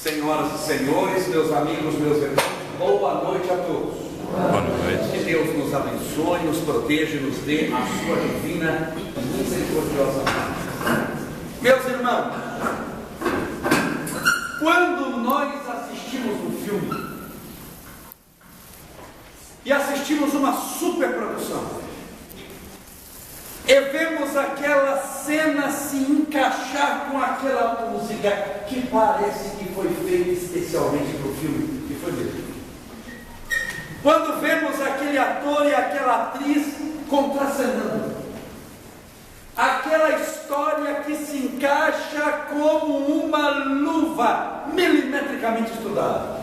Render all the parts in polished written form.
Senhoras e senhores, meus amigos, meus irmãos, boa noite a todos. Boa noite. Que Deus nos abençoe, nos proteja e nos dê a sua divina e misericordiosa paz. Meus irmãos, quando nós assistimos um filme e assistimos uma superprodução e vemos aquela cena se encaixar com aquela música que parece que foi feita especialmente para o filme, que foi mesmo. Quando vemos aquele ator e aquela atriz contracenando, aquela história que se encaixa como uma luva milimetricamente estudada.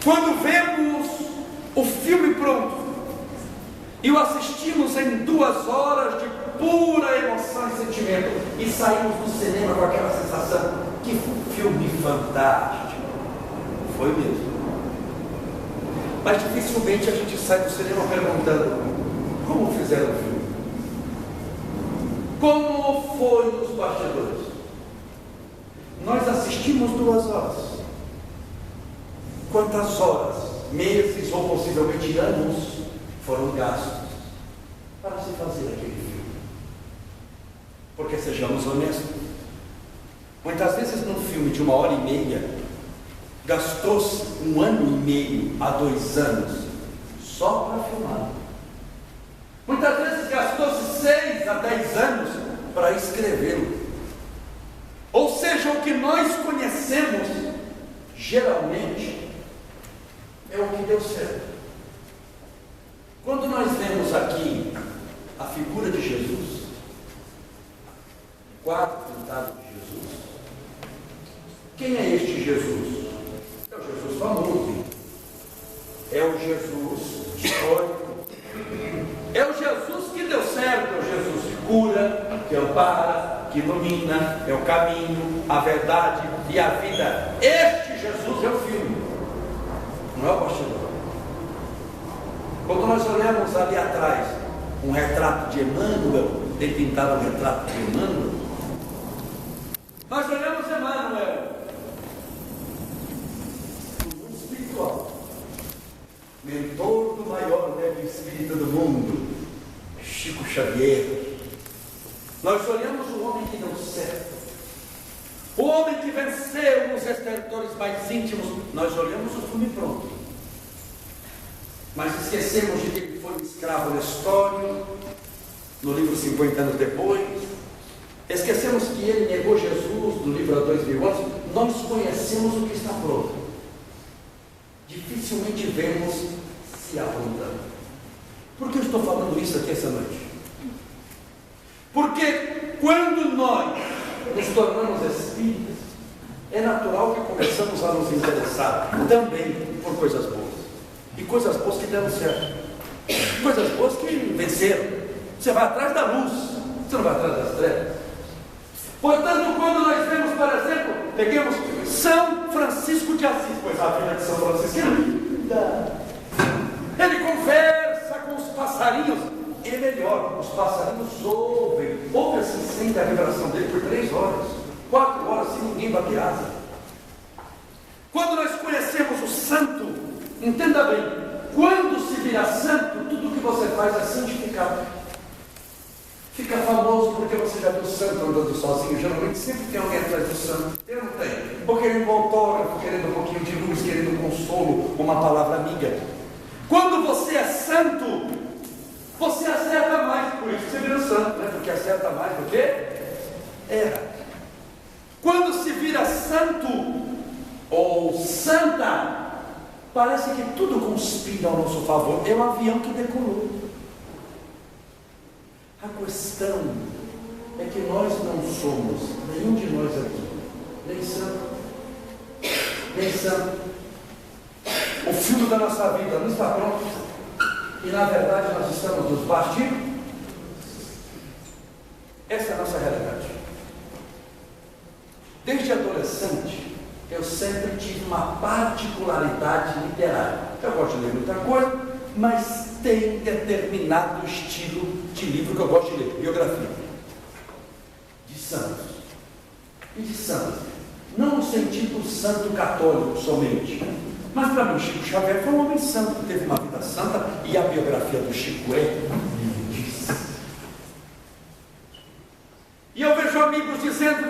Quando vemos o filme pronto e o assistimos em 2 horas de pura emoção e sentimento e saímos do cinema com aquela sensação, que filme fantástico, foi mesmo. Mas dificilmente a gente sai do cinema perguntando: como fizeram o filme? Como foi nos bastidores? Nós assistimos 2 horas. Quantas horas, meses ou possivelmente anos foram gastos para se fazer aquele filme? Porque sejamos honestos, muitas vezes num filme de 1h30 gastou-se 1 ano e meio a 2 anos só para filmar. Muitas vezes gastou-se 6 a 10 anos para escrevê-lo. Ou seja, o que nós conhecemos geralmente é o que deu certo. Quando nós vemos aqui a figura de Jesus, o quadro pintado de Jesus, quem é este Jesus? É o Jesus famoso, é o Jesus histórico, é o Jesus que deu certo, é o Jesus que cura, que ampara, que ilumina, é o caminho, a verdade e a vida. Este Jesus é o filme, não é o bastidor. Quando nós olhamos ali atrás um retrato de Emmanuel, tem pintado um retrato de Emmanuel, nós olhamos Emmanuel no mundo espiritual, mentor do maior médium espírita do mundo, Chico Xavier. Nós olhamos o homem que deu certo, o homem que venceu os estertores mais íntimos. Nós olhamos o filme pronto, mas esquecemos de que ele foi um escravo Nestório, no livro 50 anos depois. Esquecemos que ele negou Jesus, no livro Há 2000 anos. Nós conhecemos o que está pronto. Dificilmente vemos se aprofundando. Por que eu estou falando isso aqui essa noite? Porque quando nós nos tornamos espíritas, é natural que começamos a nos interessar também por coisas boas. E coisas boas que deram certo, coisas boas que venceram. Você vai atrás da luz, você não vai atrás das trevas. Portanto, quando nós vemos, por exemplo, peguemos São Francisco de Assis, pois a vida de São Francisco é linda. Ele conversa com os passarinhos, e melhor, os passarinhos ouvem se sente a vibração dele por 3 horas, 4 horas, sem ninguém bater asa. Quando nós conhecemos o santo, entenda bem, quando se vira santo, tudo que você faz é santificado. Fica famoso porque você já viu o santo andando sozinho. Geralmente sempre tem alguém atrás do santo. Eu não tenho. Ou querendo um autógrafo, querendo um pouquinho de luz, querendo um consolo, uma palavra amiga. Quando você é santo, você acerta mais. Por isso você vira santo, né? Porque acerta mais do que erra. Quando se vira santo ou santa, parece que tudo conspira ao nosso favor. É um avião que decolou. A questão é que nós não somos, nenhum de nós aqui, nem santo, nem santo. O filme da nossa vida não está pronto. E na verdade nós estamos nos bastidores. Essa é a nossa realidade. Desde adolescente, eu sempre tive uma particularidade literária. Eu gosto de ler muita coisa, mas tem determinado estilo de livro que eu gosto de ler, biografia de santos e de santas. não no sentido santo católico somente, mas para mim Chico Xavier foi um homem santo, teve uma vida santa, e a biografia do Chico e eu vejo amigos dizendo: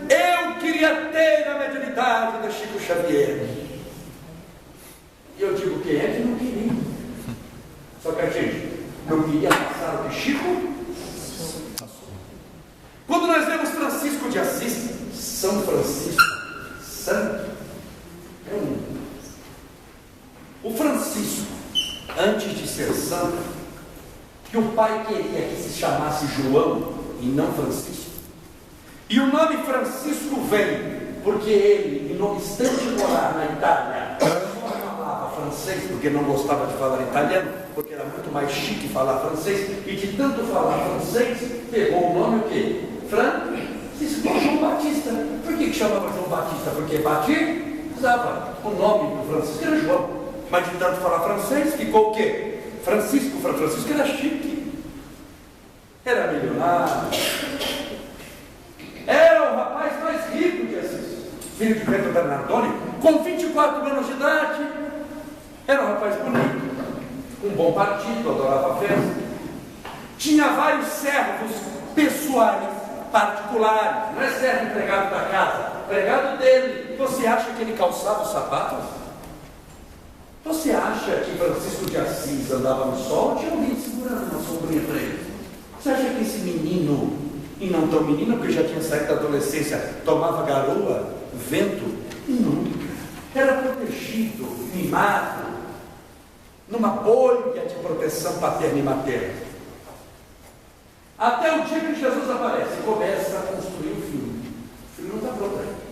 eu queria ter a mediunidade de Chico Xavier. E eu digo: quem é que não queria? Só que a gente não queria passar o que Chico passou. Quando nós vemos Francisco de Assis, São Francisco, santo, é um. O Francisco, antes de ser santo, que o pai queria que se chamasse João e não Francisco. E o nome Francisco vem porque ele, não obstante morar na Itália, só falava francês porque não gostava de falar italiano, porque era muito mais chique falar francês, e de tanto falar francês, pegou o nome o quê? Francisco João Batista. Por que chamava João Batista? Porque batizava. O nome do Francisco era João. Mas de tanto falar francês, ficou o quê? Francisco. Francisco era chique, era milionário, era o rapaz mais rico de Assis, filho de Pedro Bernardoni, com 24 anos de idade. Era um rapaz bonito, um bom partido, adorava a festa, tinha vários servos pessoais, particulares, não é servo empregado da casa, empregado dele. Você acha que ele calçava os sapatos? Você acha que Francisco de Assis andava no sol? Tinha alguém segurando uma sombrinha para ele. Você acha que esse menino, e não tão menino, porque já tinha saído da adolescência, tomava garoa, vento? Nunca. Era protegido, mimado, numa bolha de proteção paterna e materna. Até o dia que Jesus aparece e começa a construir o filme. O filme não está pronto ainda.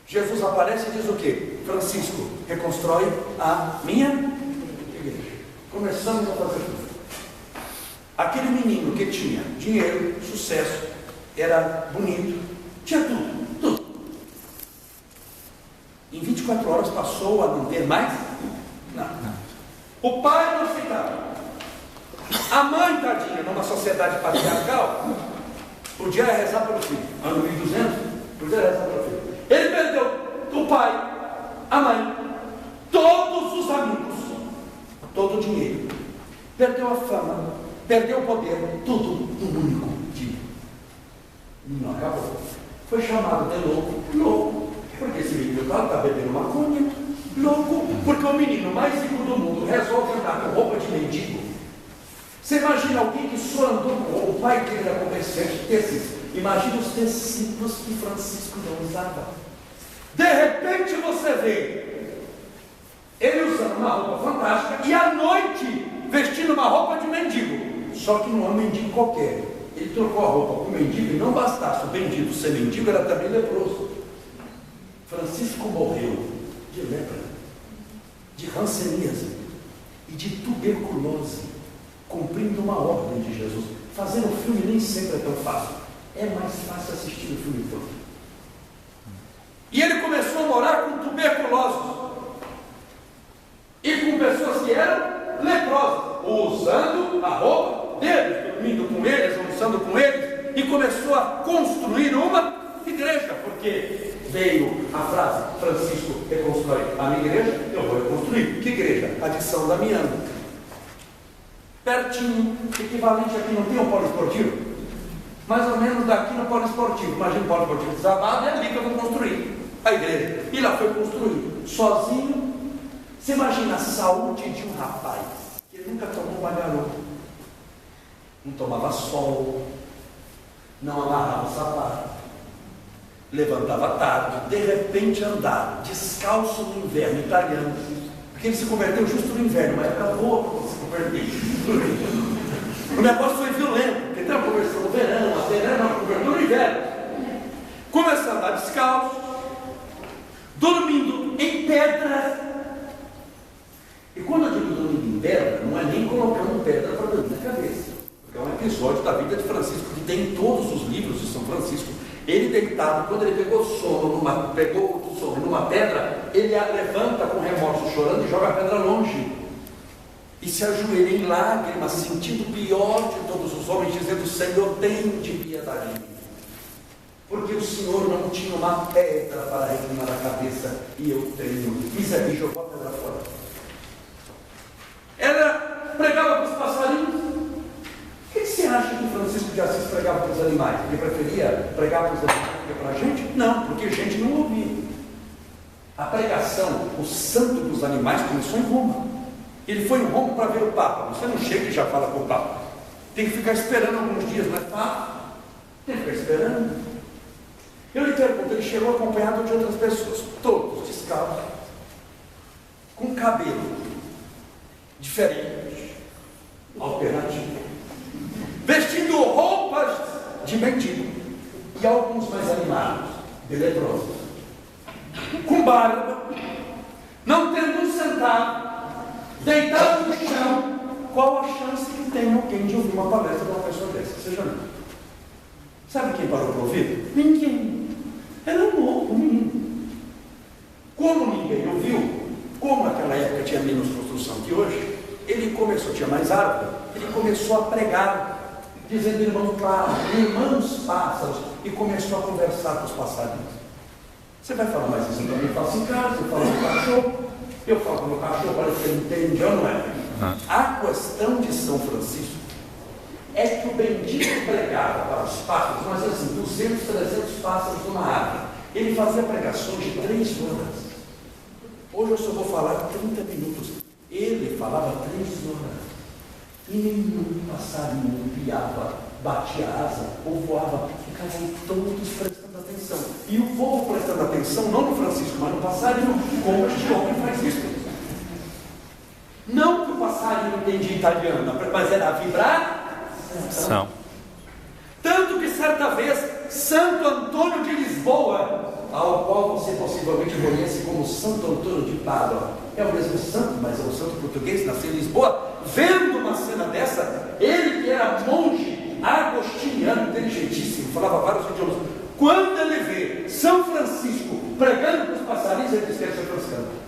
Jesus aparece e diz o quê? Francisco, reconstrói a minha igreja. Começamos a fazer tudo. Aquele menino que tinha dinheiro, sucesso, era bonito, tinha tudo. Em 24 horas passou a não ter mais nada. O pai não aceitava. A mãe, tadinha, numa sociedade patriarcal, podia rezar pelo filho. Ano 1200, podia rezar pelo filho. Ele perdeu o pai, a mãe, todos os amigos, todo o dinheiro, perdeu a fama, perdeu o poder, tudo num único dia. Não acabou. Foi chamado de louco, porque esse menino está bebendo maconha, louco, porque o menino mais rico do mundo resolve andar com roupa de mendigo. Você imagina alguém que só andou com o pai dele era comerciante de tecidos. Imagina os tecidos que Francisco não usava. De repente você vê ele usando uma roupa fantástica e à noite vestindo uma roupa de mendigo. Só que não é um mendigo qualquer. Ele trocou a roupa com o mendigo e não bastasse o bendito ser mendigo, era também leproso. Francisco morreu de lepra, de hanseníase e de tuberculose, cumprindo uma ordem de Jesus. Fazer um filme nem sempre é tão fácil. É mais fácil assistir o filme todo. E ele começou a morar com tuberculosos e com pessoas que eram leprosas, usando a roupa deles, dormindo com eles, almoçando com eles, e começou a construir uma igreja, porque veio a frase: Francisco reconstrói a minha igreja, eu vou reconstruir. Que igreja? A de São Damiano, pertinho, equivalente aqui, não tem um polo esportivo? Mais ou menos daqui no polo esportivo. Imagina o polo esportivo desabado, é ali que eu vou construir a igreja. E lá foi construído, sozinho. Você imagina a saúde de um rapaz que nunca tomou uma garota, não tomava sol, não amarrava o sapato, levantava tarde, de repente andava descalço no inverno italiano, porque ele se converteu justo no inverno, mas acabou de se converter. O negócio foi violento, porque tem uma conversão no verão, uma conversão no inverno. Começou a andar descalço, dormindo em pedras. E quando eu digo dormindo em pedra, não é nem colocando pedra para dormir na cabeça, porque é um episódio da vida de Francisco que tem em todos os livros de São Francisco. Ele deitado, quando ele pegou sono numa pedra, ele a levanta com remorso, chorando, e joga a pedra longe. E se ajoelha em lágrimas, sentindo o pior de todos os homens, dizendo: Senhor, tem de piedade de mim. Porque o Senhor não tinha uma pedra para reclinar a cabeça, e eu tenho. E jogou a pedra fora. Ela pregava para os passarinhos. O que você acha que Francisco de Assis pregava para os animais? Ele preferia pregar para os animais do que para a gente? Não, porque a gente não ouvia. A pregação, o santo dos animais, começou em Roma. Ele foi em Roma para ver o Papa. Você não chega e já fala com o Papa. Tem que ficar esperando alguns dias, não é fácil? Tem que ficar esperando. Eu lhe pergunto, ele chegou acompanhado de outras pessoas, todos descalços, com cabelo diferente, alternativo, vestindo roupas de mendigo, e alguns mais animados, de leprosos, com barba, não tendo um centavo, deitado no chão. Qual a chance que tem alguém de ouvir uma palestra de uma pessoa dessa? Seja não. Sabe quem parou para ouvir? Ninguém. Era um menino. Como ninguém ouviu, como naquela época tinha menos construção que hoje, ele começou, tinha mais árvore, ele começou a pregar, dizendo irmãos pássaros, e começou a conversar com os passarinhos. Você vai falar mais isso também? Eu faço em casa, eu falo com o cachorro, eu falo com o meu cachorro, parece que ele entende ou não é? A questão de São Francisco é que o bendito pregava para os pássaros, mas assim, 200, 300 pássaros numa árvore. Ele fazia pregações de 3 horas. Hoje eu só vou falar 30 minutos. Ele falava 3 horas. E nenhum passarinho piava, batia asa ou voava. Ficavam todos prestando atenção. E o povo prestando atenção, não no Francisco, mas no passarinho. Como a gente homem faz isso? Não que o passarinho entendia italiano, mas era a vibração. Tanto que certa vez, Santo Antônio de Lisboa, ao qual você possivelmente conhece como Santo Antônio de Pádua, é o mesmo santo, mas é um santo português, nasceu em Lisboa, vendo uma cena dessa, ele que era monge agostiniano, inteligentíssimo, falava vários idiomas, quando ele vê São Francisco pregando para os passarinhos, ele diz que era São Franciscano.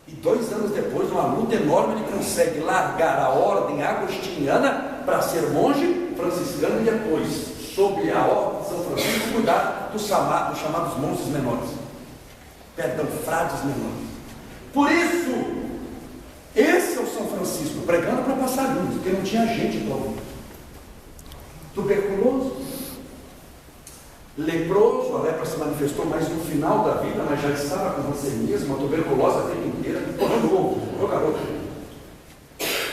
E 2 anos depois, uma luta enorme, ele consegue largar a ordem agostiniana para ser monge franciscano e depois, sob a ordem de São Francisco, cuidar dos chamados monges menores. Perdão, frades menores. Por isso, esse é o São Francisco, pregando para passarinhos, porque não tinha gente para ouvir. Tuberculoso, leproso, a lepra se manifestou mais no final da vida, mas já estava com rancenismo, a tuberculose a vida inteira, morreu garoto.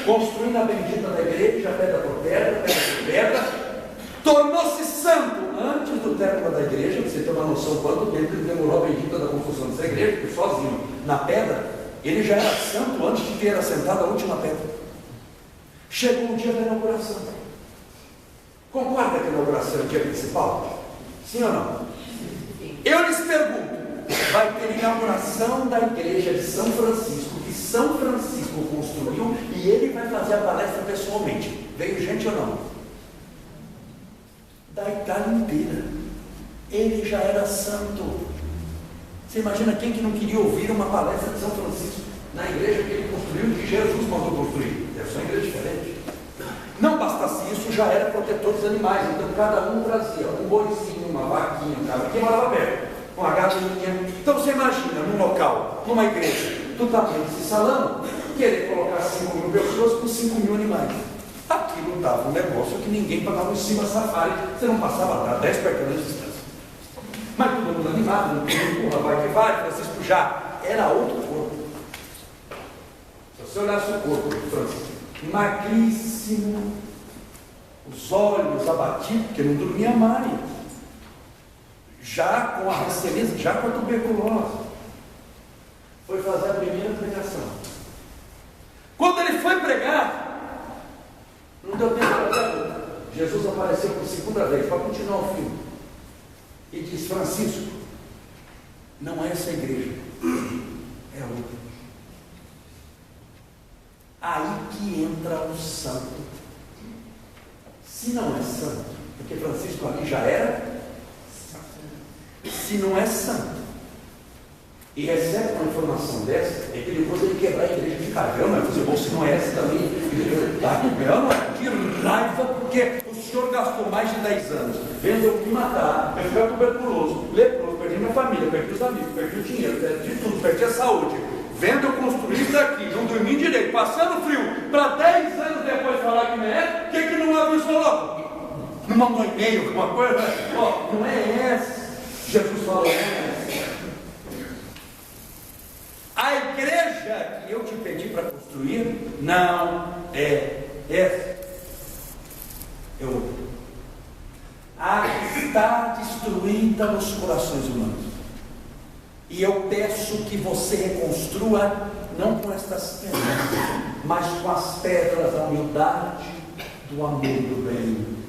Construindo a bendita da igreja, pedra por pedra, tornou-se santo antes do término da igreja. Para você ter uma noção quanto tempo ele demorou a bendita da construção dessa igreja, porque sozinho, na pedra, ele já era santo antes de ter assentado a última pedra. Chegou o dia da inauguração. Concorda que a inauguração é o dia principal? Sim ou não? Eu lhes pergunto, vai ter inauguração da igreja de São Francisco, que São Francisco construiu, e ele vai fazer a palestra pessoalmente. Veio gente ou não? Da Itália inteira. Ele já era santo. Você imagina quem que não queria ouvir uma palestra de São Francisco na igreja que ele construiu, que Jesus mandou construir? Deve ser uma igreja diferente. Não bastasse isso, já era protetor dos animais, então cada um trazia um boizinho, uma vaquinha, um cabra, quem morava perto, uma galinha. Então você imagina, num local, numa igreja, do tamanho desse salão, querer colocar 5 mil pessoas com 5 mil animais. Aquilo dava um negócio que ninguém pagava em cima safari, você não passava a 10 quarteirões de distância. Mas todo mundo animado, não tem empurra, vai que vai, Francisco já era outro corpo. Se você olhasse o corpo do Francisco, magríssimo, os olhos abatidos, porque não dormia mais, já com a ranceníase, já com a tuberculose, foi fazer a primeira pregação. Quando ele foi pregar, não deu tempo para pregar. Jesus apareceu por 2ª vez para continuar o filme e diz: Francisco, não é essa a igreja, é outra. Aí que entra o santo. Se não é santo, porque Francisco ali já era, se não é santo, e recebe uma informação dessa, é perigoso ele quebrar a igreja de cabelo, mas fazer, você não é essa também, que raiva, porque o senhor gastou mais de 10 anos vendo eu me matar, eu ficar tuberculoso, leproso, perdi minha família, perdi os amigos, perdi o dinheiro, perdi tudo, perdi a saúde, vendo eu construir isso daqui, não dormir direito, passando frio, para 10 anos depois falar que não é, que não abre o celular? Não mandou e-mail, alguma coisa? Ó, não é essa. Jesus falou, a igreja que eu te pedi para construir não é essa. É outra. A que está destruída nos corações humanos. E eu peço que você reconstrua, não com estas pedras, mas com as pedras da humildade, do amor e do bem.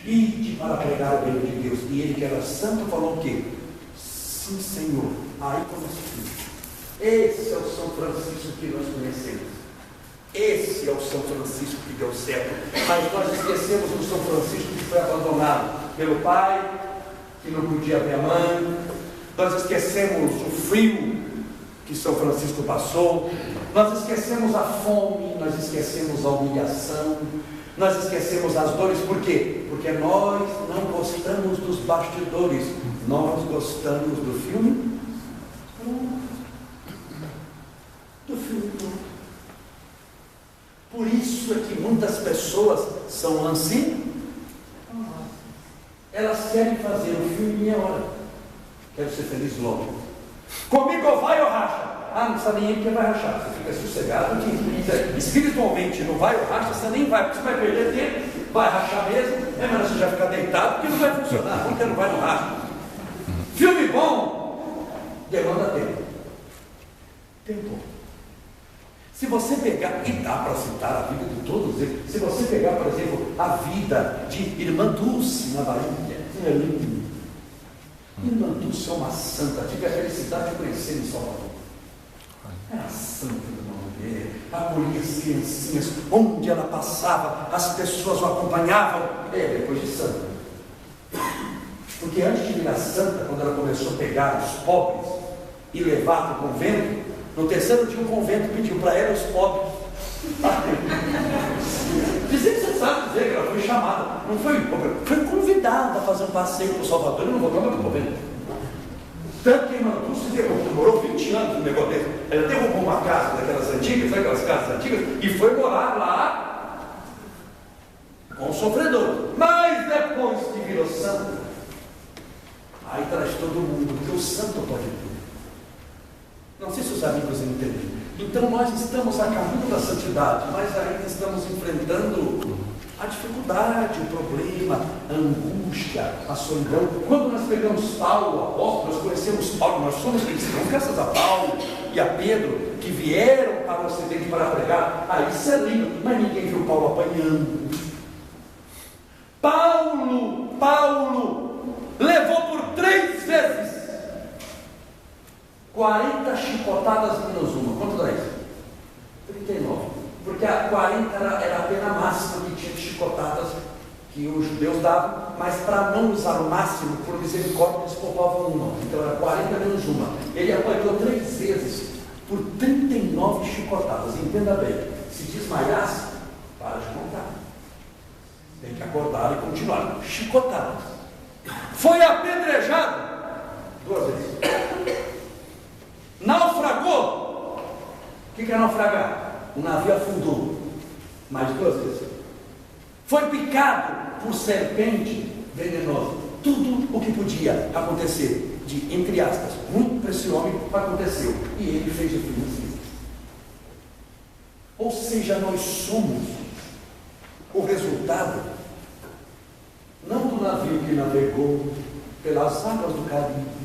Ide para pregar o reino de Deus. E ele, que era santo, falou o quê? Sim, Senhor. Aí começou. Esse é o São Francisco que nós conhecemos. Esse é o São Francisco que deu certo. Mas nós esquecemos do São Francisco que foi abandonado pelo pai, que não podia ver a mãe. Nós esquecemos o frio que São Francisco passou. Nós esquecemos a fome. Nós esquecemos a humilhação. Nós esquecemos as dores. Por quê? Porque nós não gostamos dos bastidores. Nós gostamos do filme. Do filme. Por isso é que muitas pessoas são ansiosas. Elas querem fazer o filme meia hora. Quero ser feliz logo. Comigo ou vai ou racha? Ah, não sabe nem quem vai rachar. Você fica sossegado que espiritualmente não vai ou racha, você nem vai, porque você vai perder tempo, vai rachar mesmo, é melhor você já ficar deitado, porque não vai funcionar, porque não vai no racha. Filme bom demanda tempo. Tempo. Se você pegar, e dá para citar a vida de todos eles, se você pegar, por exemplo, a vida de Irmã Dulce na Bahia, é lindo. Irmã Dulce é uma santa, tive a felicidade de conhecer em Salvador. Era santa de uma mulher, acolhia as criancinhas, onde ela passava, as pessoas o acompanhavam, depois de santa. Porque antes de virar santa, quando ela começou a pegar os pobres e levar para o convento, no terceiro dia o convento pediu para ela os pobres. Dizer que você sabe dizer que ela foi chamada, não foi convidada a fazer um passeio para o Salvador e não voltou para o convento. Tanto que a irmã Dulce demorou 20 anos no negócio dele. Ela derrubou uma casa daquelas antigas, sabe aquelas casas antigas, e foi morar lá com o sofredor. Mas depois que virou santo, aí traz todo mundo, porque o santo pode tudo. Não sei se os amigos entendem. Então nós estamos a caminho da santidade, mas ainda estamos enfrentando a dificuldade, o problema, a angústia, a solidão. Quando nós pegamos Paulo, o apóstolo, nós conhecemos Paulo, nós somos cristãos, graças a Paulo e a Pedro, que vieram para o Ocidente para pregar. Isso é lindo, mas ninguém viu Paulo apanhando. Paulo levou por 3 vezes 40 chicotadas menos uma. Quanto dá isso? 39. Porque a 40 era a pena máxima que tinha de chicotadas que os judeus davam, mas para não usar o máximo, por misericórdia, eles poupavam uma. Então era 40 menos uma. Ele apanhou 3 vezes por 39 chicotadas. Entenda bem, se desmaiasse, para de contar. Tem que acordar e continuar. Chicotadas. Foi apedrejado 2 vezes. Naufragou. O que é naufragar? O navio afundou mais 2 vezes. Foi picado por serpente venenosa. Tudo o que podia acontecer, de, entre aspas, muito para esse homem, aconteceu. E ele fez o filme assim. Ou seja, nós somos o resultado, não do navio que navegou pelas águas do Caribe.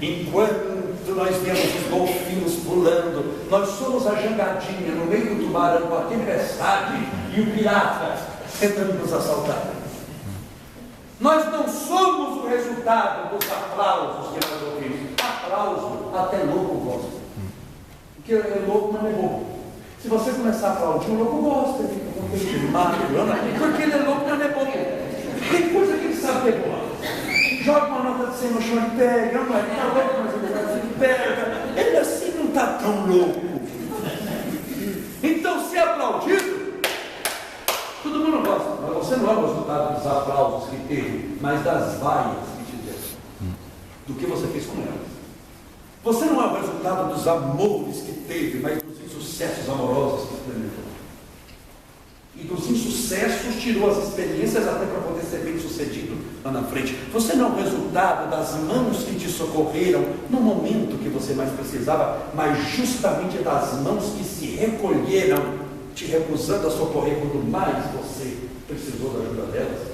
Enquanto nós vemos os golfinhos pulando, nós somos a jangadinha no meio do tubarão com a tempestade e o pirata tentando nos assaltar. Nós não somos o resultado dos aplausos que nós ouvimos. Aplauso até louco gosta. Porque é louco, mas não é bobo. Se você começar a aplaudir, o louco gosta, ele fica contente, porque ele é louco, mas não é bobo. Tem coisa que ele sabe que é boa. Joga uma nota de 100 no chão e pega, não é louco, mas ele pega, ele assim não está tão louco. Então, ser aplaudido, todo mundo gosta, mas você não é o resultado dos aplausos que teve, mas das vaias que te deram, do que você fez com elas. Você não é o resultado dos amores que teve, mas dos insucessos amorosos que experimentou. E dos insucessos tirou as experiências até para poder ser bem sucedido lá na frente. Você não é o resultado das mãos que te socorreram no momento que você mais precisava, mas justamente das mãos que se recolheram, te recusando a socorrer quando mais você precisou da ajuda delas.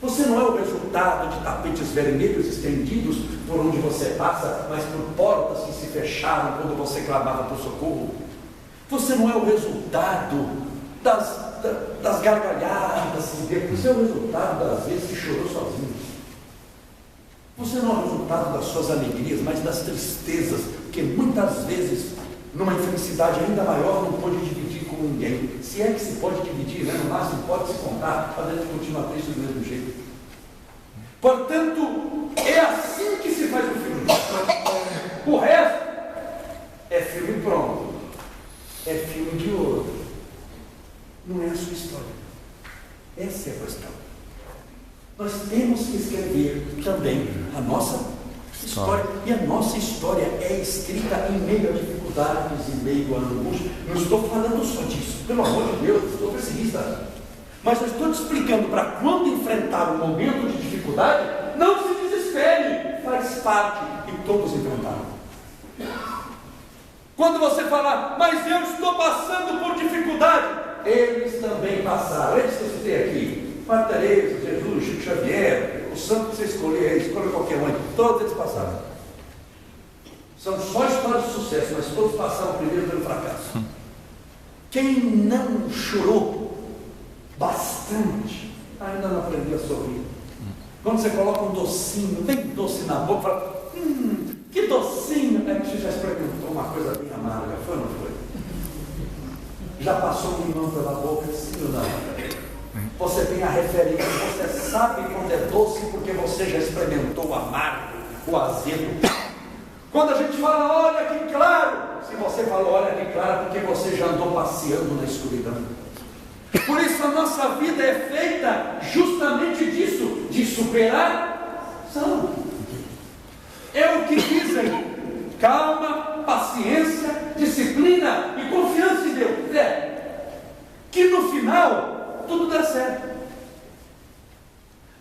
Você não é o resultado de tapetes vermelhos estendidos por onde você passa, mas por portas que se fecharam quando você clamava por socorro. Você não é o resultado das gargalhadas, você é o resultado das vezes que chorou sozinho. Você não é o resultado das suas alegrias, mas das tristezas, que muitas vezes, numa infelicidade ainda maior, não pôde dividir com ninguém. Se é que se pode dividir, né? No máximo pode se contar, mas a gente continua triste do mesmo jeito. Portanto, é assim que se faz o filme. O resto é filme pronto, é filme de ouro. Não é a sua história. Essa é a questão. Nós temos que escrever também a nossa história. E a nossa história é escrita em meio a dificuldades, em meio a angústia. Não estou falando só disso, pelo amor de Deus, estou pessimista. Mas eu estou te explicando para quando enfrentar um momento de dificuldade, não se desespere, faz parte, e todos enfrentaram. Quando você falar, mas eu estou passando por dificuldade, eles também passaram. Eles que eu citei aqui, Madre Teresa, Jesus, Chico Xavier, o santo que você escolher, escolha qualquer um, todos eles passaram. São só histórias de sucesso, mas todos passaram primeiro pelo fracasso. Quem não chorou bastante, ainda não aprendeu a sorrir. Quando você coloca um docinho, bem doce na boca, fala, que docinho, né? Você já experimentou uma coisa bem amarga, foi ou não foi? Já passou um limão pela boca, sim ou não? Você tem a referência, você sabe quando é doce porque você já experimentou o amargo, o azedo. Quando a gente fala, olha que claro, se você falou, olha que claro, porque você já andou passeando na escuridão. Por isso a nossa vida é feita justamente disso, de superação. É o que dizem, calma, paciência, disciplina e confiança em Deus. Que no final tudo dá certo.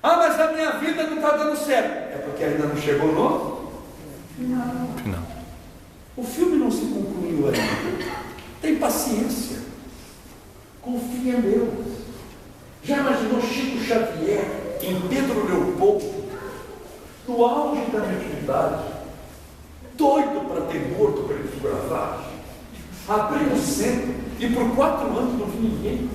Ah, mas a minha vida não está dando certo. É porque ainda não chegou no final. O filme não se concluiu ainda. Tem paciência. Confia em Deus. Já imaginou Chico Xavier em Pedro Leopoldo, no auge da mediunidade, doido para ter morto pela psicografagem, abriu o centro e por 4 anos não viu ninguém.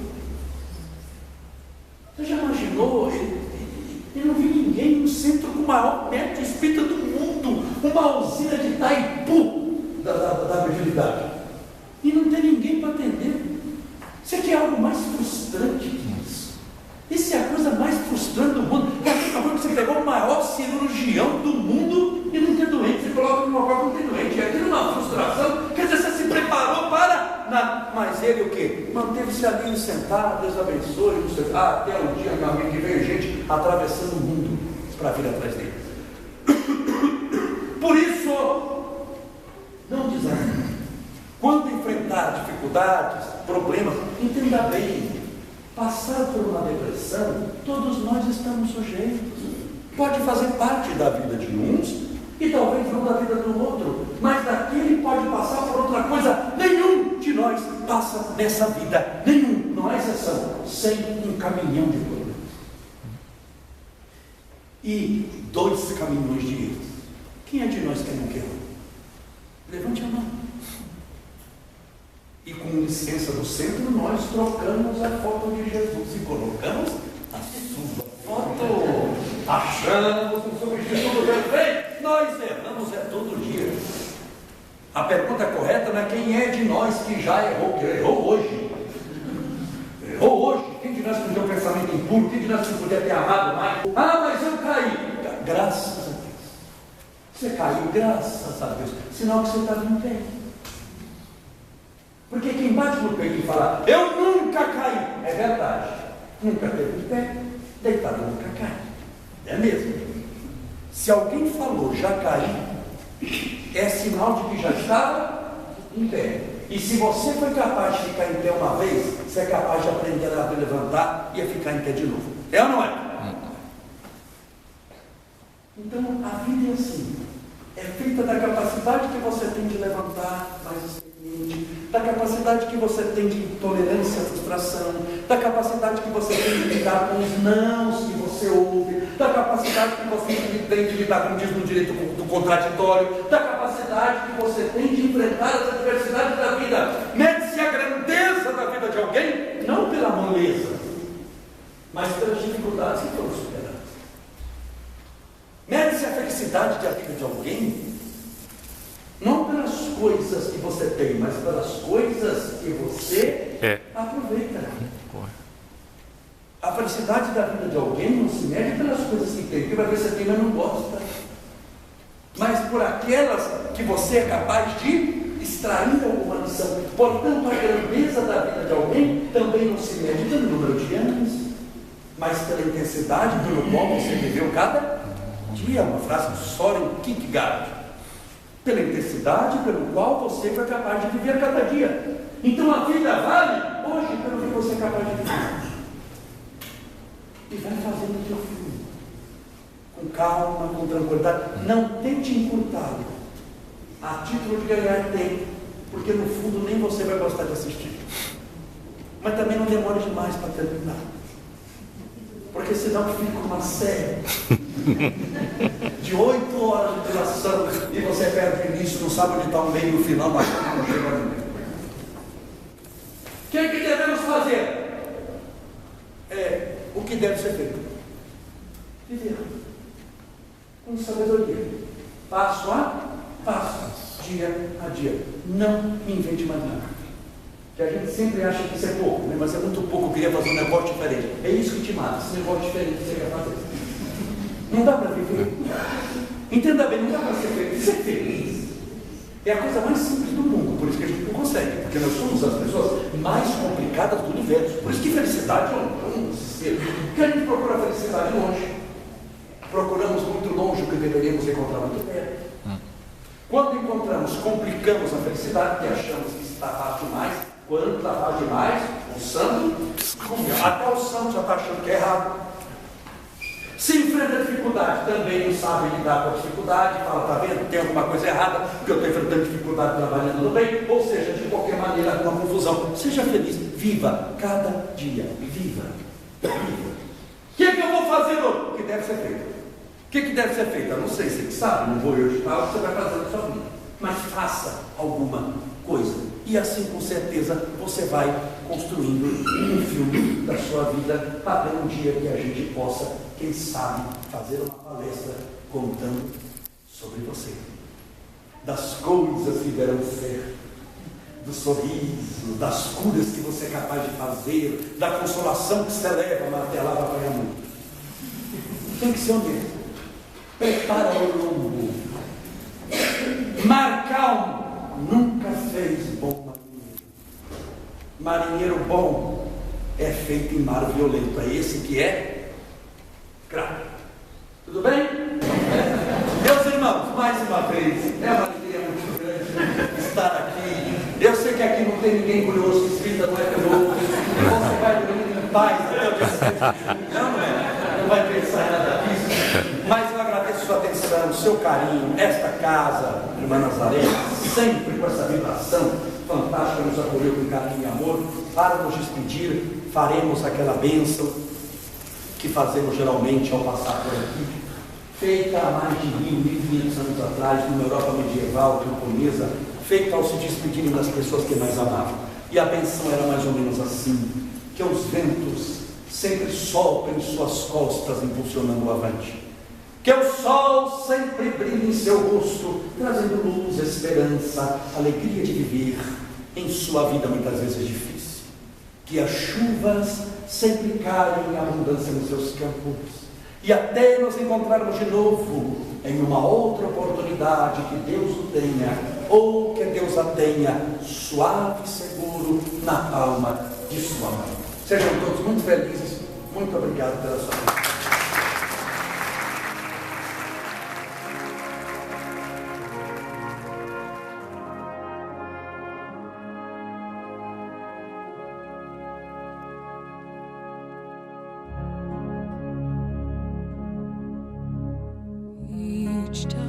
Você já imaginou? Ele não viu ninguém no centro com o maior médium espírita do mundo, uma usina de Itaipu da mediunidade, e não tem ninguém para atender. Você quer algo mais frustrante que isso? Isso é a coisa mais frustrante do mundo. É aquela coisa que você pegou o maior cirurgião do mundo e não tem doente. Você coloca no local que não tem doente. É aquilo uma frustração. Quer dizer, você se preparou para nada. Mas ele o quê? Manteve-se ali sentado, Deus abençoe, não sei, até o dia, meu amigo, que veio gente atravessando o mundo para vir atrás dele. Por isso, não desanime. Quando enfrentar dificuldades, problemas, entenda bem, passar por uma depressão, todos nós estamos sujeitos. Pode fazer parte da vida de uns e talvez não da vida do outro, mas daquele pode passar por outra coisa. Nenhum de nós passa nessa vida, nenhum, não há exceção, sem um caminhão de problemas. E 2 caminhões de erros. Quem é de nós que não quer? Levante a mão. E com licença do centro, nós trocamos a foto de Jesus e colocamos a sua foto. Achamos um substituto perfeito. Nós erramos todo dia. A pergunta correta não é quem é de nós que já errou, que errou hoje. Errou hoje. Quem de nós que tem um pensamento impuro? Quem de nós que podia ter amado mais? Ah, mas eu caí. Graças a Deus. Você caiu, graças a Deus. Sinal que você estava em pé. Porque quem bate no peito e fala, eu nunca caí, é verdade. Nunca teve em pé, deitado nunca cai. É mesmo. Se alguém falou, já caí, é sinal de que já estava em pé. E se você foi capaz de ficar em pé uma vez, você é capaz de aprender a levantar e a ficar em pé de novo. É ou não é? Então a vida é assim. É feita da capacidade que você tem de levantar mais experiente, da capacidade que você tem de tolerância à frustração, da capacidade que você tem de lidar com os nãos que você ouve, da capacidade que você tem de lidar com o direito do contraditório, da capacidade que você tem de enfrentar as adversidades da vida. Mede-se a grandeza da vida de alguém, não pela moleza, mas pelas dificuldades que foram superadas. Mede-se a felicidade da vida de alguém, não pelas coisas que você tem, mas pelas coisas que você aproveita. A felicidade da vida de alguém não se mede pelas coisas que tem, porque vai ver se você tem, mas não gosta, mas por aquelas que você é capaz de extrair alguma lição. Portanto, a grandeza da vida de alguém também não se mede pelo número de anos, mas pela intensidade pelo qual você viveu cada dia. Uma frase de Soren Kierkegaard. Pela intensidade pelo qual você foi capaz de viver cada dia. Então a vida vale hoje pelo que você é capaz de viver. E vai fazendo o teu filho com calma, com tranquilidade. Não tente encurtá-lo a título de ganhar tempo, porque no fundo nem você vai gostar de assistir. Mas também não demore demais para terminar, porque senão fica uma série de 8 horas de duração e você perde o início, não sabe onde está o meio e o final, mas não chega no meio. O que devemos fazer? O que deve ser feito? Viver com sabedoria, passo a passo, dia a dia. Não invente mais nada. Que a gente sempre acha que isso é pouco, né? Mas é muito pouco, eu queria fazer um negócio diferente. É isso que te mata, esse negócio diferente que você quer fazer. Não dá para viver. Entenda bem, não dá para ser feliz. Ser feliz é a coisa mais simples do mundo, por isso que a gente não consegue, porque nós somos as pessoas mais complicadas do universo. Por isso que felicidade é um desespero. Porque a gente procura a felicidade longe. Procuramos muito longe o que deveríamos encontrar muito perto. Quando encontramos, complicamos a felicidade, porque achamos que está fácil demais. Quando está fácil demais, o santo, até o santo já está achando que é errado. Se enfrenta a dificuldade, também não sabe lidar com a dificuldade, fala, está vendo, tem alguma coisa errada, porque eu estou enfrentando dificuldade trabalhando no bem, ou seja, de qualquer maneira, com uma confusão. Seja feliz, viva cada dia, viva. O que eu vou fazer hoje? O que deve ser feito? O que deve ser feito? Eu não sei, você que sabe, não vou eu ajudar o que você vai fazer na sua vida, mas faça alguma coisa, e assim com certeza você vai construindo um filme da sua vida, para um dia que a gente possa, quem sabe, fazer uma palestra contando sobre você, das coisas que deram certo, do sorriso, das curas que você é capaz de fazer, da consolação que você leva, mas até lá vai apanhar muito. Tem que ser honesto. Prepara o lombo. Mar calmo nunca fez bom marinheiro. Marinheiro bom é feito em mar violento. É esse que é craque. Tudo bem? Meus irmãos, mais uma vez, é uma alegria muito grande estar aqui. Eu sei que aqui não tem ninguém curioso, que espírita não é pelo você vai dormir em paz até o dia seguinte. Não vai pensar em nada disso. Mas eu agradeço sua atenção, seu carinho, esta casa, Irmã Nazaré, sempre com essa vibração fantástica, nos acolheu com carinho e amor. Para nos despedir, faremos aquela bênção que fazemos geralmente ao passar por aqui, feita há mais de 1.500 anos atrás, numa Europa medieval, camponesa, feita ao se despedirem das pessoas que mais amavam. E a bênção era mais ou menos assim: que os ventos sempre soprem suas costas, impulsionando o avante. Que o sol sempre brilhe em seu rosto, trazendo luz, esperança, alegria de viver em sua vida muitas vezes difícil. Que as chuvas sempre caem em abundância nos seus campos. E até nos encontrarmos de novo em uma outra oportunidade, que Deus o tenha, ou que Deus a tenha suave e seguro na palma de sua mão. Sejam todos muito felizes. Muito obrigado pela sua atenção. Each time